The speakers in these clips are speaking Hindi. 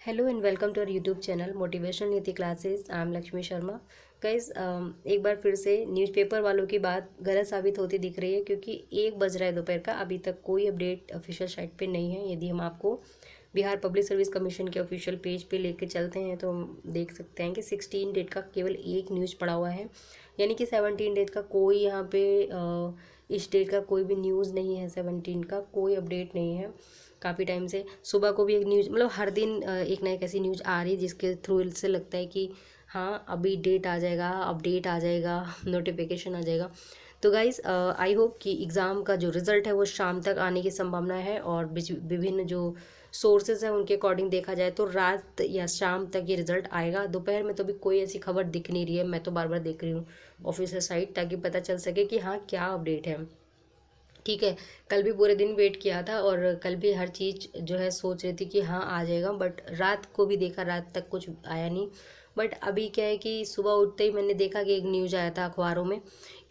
Hello and welcome to our YouTube channel motivational Niti classes. I am Lakshmi Sharma. Guys, एक बार फिर से न्यूज़पेपर वालों की बात गलत साबित होती दिख रही है, क्योंकि 1 बज रहा है दोपहर का, अभी तक कोई अपडेट ऑफिशियल साइट पे नहीं है। यदि हम आपको बिहार पब्लिक सर्विस कमीशन के ऑफिशियल पेज पे लेके चलते हैं तो हम देख सकते हैं कि 16 डेट का केवल एक न्यूज़ पड़ा हुआ है, यानी कि 17 डेट का कोई यहाँ पे इस डेट का कोई भी न्यूज़ नहीं है। 17 का कोई अपडेट नहीं है काफ़ी टाइम से। सुबह को भी एक न्यूज़, मतलब हर दिन एक ना एक ऐसी न्यूज़ आ रही है जिसके थ्रू से लगता है कि हाँ अभी डेट आ जाएगा, अपडेट आ जाएगा, नोटिफिकेशन आ जाएगा। तो गाइस, आई होप कि एग्ज़ाम का जो रिज़ल्ट है वो शाम तक आने की संभावना है, और विभिन्न जो सोर्सेज हैं उनके अकॉर्डिंग देखा जाए तो रात या शाम तक ये रिज़ल्ट आएगा। दोपहर में तो भी कोई ऐसी खबर दिख नहीं रही है, मैं तो बार बार देख रही हूँ ऑफिशियल साइट, ताकि पता चल सके कि हाँ क्या अपडेट है। ठीक है, कल भी पूरे दिन वेट किया था और कल भी हर चीज़ जो है सोच रही थी कि हाँ आ जाएगा, बट रात को भी देखा, रात तक कुछ आया नहीं। बट अभी क्या है कि सुबह उठते ही मैंने देखा कि एक न्यूज़ आया था अखबारों में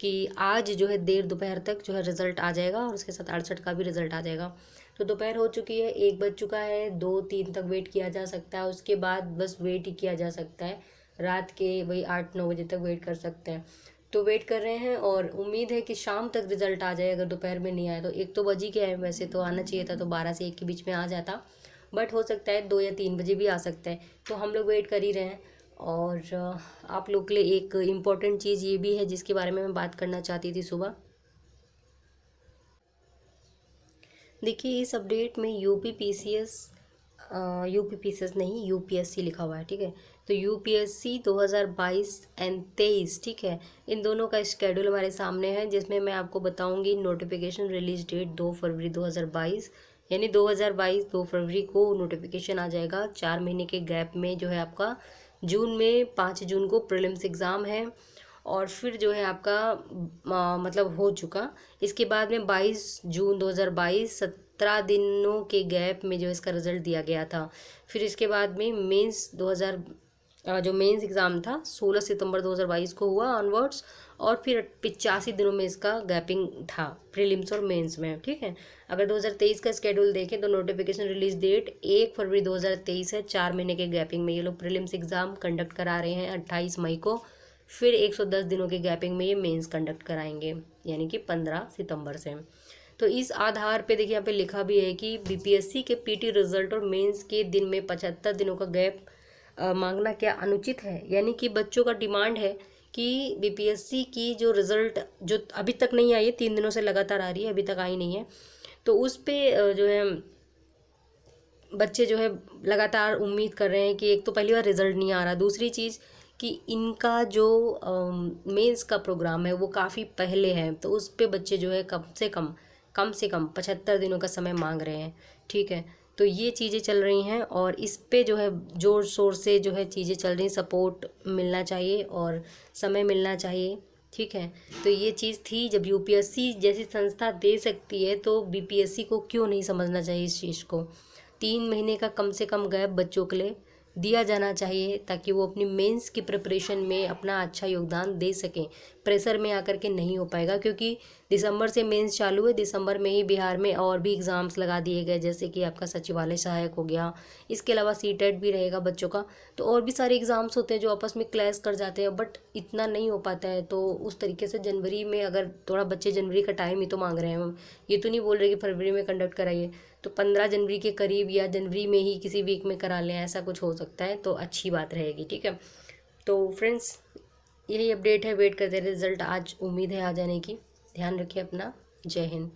कि आज जो है देर दोपहर तक जो है रिज़ल्ट आ जाएगा, और उसके साथ 68 का भी रिज़ल्ट आ जाएगा। तो दोपहर हो चुकी है, 1 बज चुका है, 2-3 तक वेट किया जा सकता है, उसके बाद बस वेट ही किया जा सकता है। रात के वही 8-9 बजे तक वेट कर सकते हैं। तो वेट कर रहे हैं और उम्मीद है कि शाम तक रिजल्ट आ जाए। अगर दोपहर में नहीं आया तो, एक तो बज ही गया है, वैसे तो आना चाहिए था, तो 12 से 1 के बीच में आ जाता, बट हो सकता है 2 या 3 बजे भी आ सकता है। तो हम लोग वेट कर ही रहे हैं। और आप लोग के लिए एक इम्पॉर्टेंट चीज़ ये भी है जिसके बारे में मैं बात करना चाहती थी सुबह। देखिए, इस अपडेट में यूपीपीसीएस नहीं, यूपीएससी लिखा हुआ है। ठीक है, तो यूपीएससी 2022 एंड 23, ठीक है, इन दोनों का स्केड्यूल हमारे सामने है, जिसमें मैं आपको बताऊंगी नोटिफिकेशन रिलीज डेट 2 फरवरी 2022, यानी 2022 2 फरवरी को नोटिफिकेशन आ जाएगा। 4 महीने के गैप में जो है आपका जून में 5 जून को प्रीलिम्स एग्ज़ाम है, और फिर जो है आपका मतलब हो चुका। इसके बाद में 22 जून 2022, 17 दिनों के गैप में जो इसका रिज़ल्ट दिया गया था। फिर इसके बाद में मेंस 2000 जो मेंस एग्ज़ाम था 16 सितंबर 2022 को हुआ ऑनवर्ड्स, और फिर 85 दिनों में इसका गैपिंग था प्रीलिम्स और मेंस में। ठीक है, अगर 2023 का स्केड्यूल देखें तो नोटिफिकेशन रिलीज डेट 1 फरवरी 2023 है। 4 महीने के गैपिंग में ये लोग प्रीलिम्स एग्ज़ाम कंडक्ट करा रहे हैं 28 मई को। फिर 110 दिनों के गैपिंग में ये मेंस कंडक्ट कराएंगे, यानी कि 15 सितंबर से। तो इस आधार पे देखिए, यहाँ पे लिखा भी है कि बीपीएससी के पीटी रिजल्ट और मेंस के दिन में 75 दिनों का गैप मांगना क्या अनुचित है। यानी कि बच्चों का डिमांड है कि बीपीएससी की जो रिज़ल्ट जो अभी तक नहीं आई है, 3 दिनों से लगातार आ रही है, अभी तक आई नहीं है, तो उस पर जो है बच्चे जो है लगातार उम्मीद कर रहे हैं कि एक तो पहली बार रिज़ल्ट नहीं आ रहा, दूसरी चीज़ कि इनका जो मेंस का प्रोग्राम है वो काफ़ी पहले है, तो उस पे बच्चे जो है कम से कम 75 दिनों का समय मांग रहे हैं। ठीक है, तो ये चीज़ें चल रही हैं, और इस पे जो है जोर शोर से जो है चीज़ें चल रही, सपोर्ट मिलना चाहिए और समय मिलना चाहिए। ठीक है, तो ये चीज़ थी, जब यूपीएससी जैसी संस्था दे सकती है तो बीपीएससी को क्यों नहीं समझना चाहिए इस चीज़ को। 3 महीने का कम से कम गैप बच्चों के लिए दिया जाना चाहिए, ताकि वो अपनी मेंस की प्रिपरेशन में अपना अच्छा योगदान दे सकें। प्रेशर में आकर के नहीं हो पाएगा, क्योंकि दिसंबर से मेंस चालू है। दिसंबर में ही बिहार में और भी एग्ज़ाम्स लगा दिए गए, जैसे कि आपका सचिवालय सहायक हो गया, इसके अलावा सीटेट भी रहेगा बच्चों का। तो और भी सारे एग्ज़ाम्स होते हैं जो आपस में क्लैश कर जाते हैं, बट इतना नहीं हो पाता है। तो उस तरीके से जनवरी में, अगर थोड़ा बच्चे जनवरी का टाइम ही तो मांग रहे हैं, हम ये तो नहीं बोल रहे कि फरवरी में कंडक्ट कराइए, तो 15 जनवरी के करीब या जनवरी में ही किसी वीक में करा लें, ऐसा कुछ हो सकता है, तो अच्छी बात रहेगी। ठीक है, तो फ्रेंड्स यही अपडेट है, वेट करते रहे रिजल्ट, आज उम्मीद है आ जाने की। ध्यान रखिए अपना। जय हिंद।